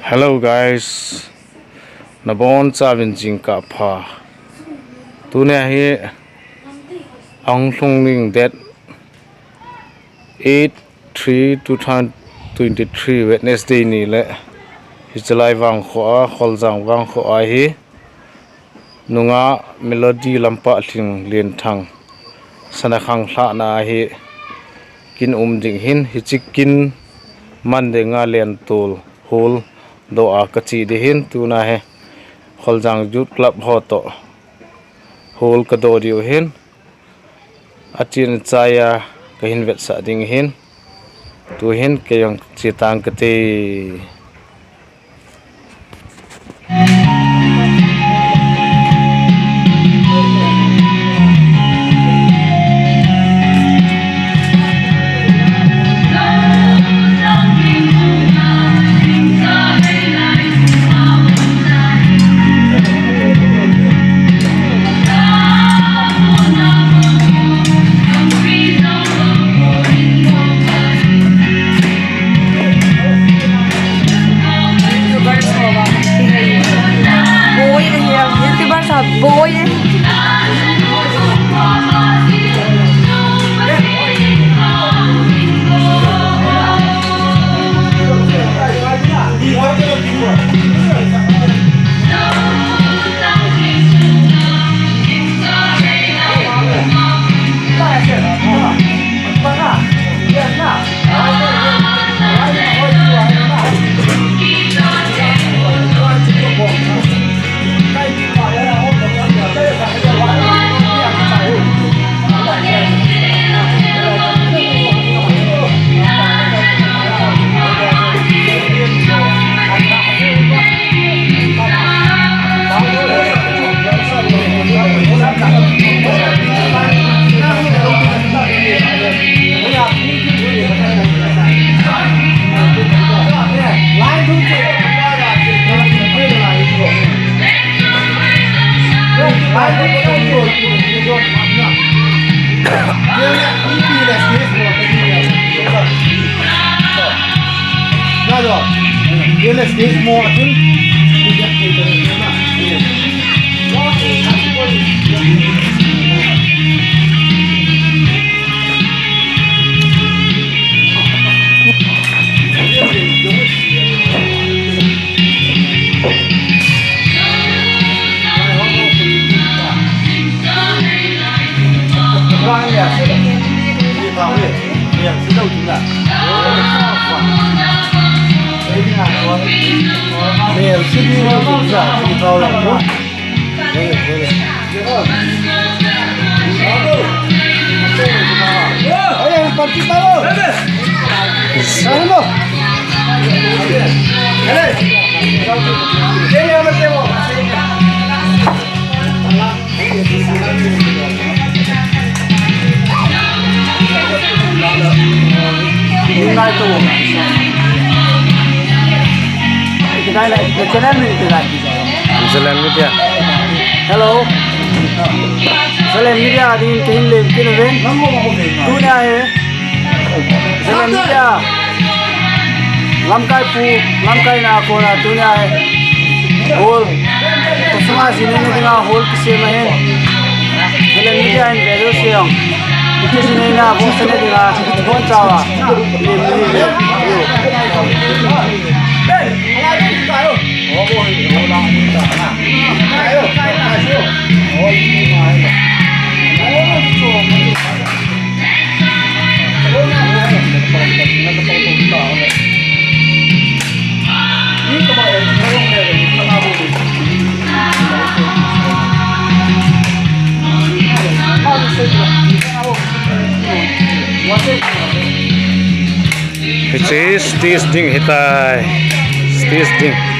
Hello guys, nabon chavin jingka pha tune hi anglongling that 8/3/2023 Wednesday ni le hi chalai wang kho a kholjang wang kho a hi Ng.Melody Lampahlhing lenthang sanakhang lhahna hi kin ding hin hi chikin mande nga len tul hol do a kachi de hin tuna he kholjang jut club hoto hol kadonao hin atin chaya ka hin vet sa ding hin tu hin ke yang chitang kate boy Zealand media. hello Zealand media din tin le kin ven tu na he Zealand media lamkai na ko na tu na he hol to sama sine ne na hol kise ma he Zealand media in video se yong kise ne na bo se ne na bon chawa It is this ding hitai, this ding.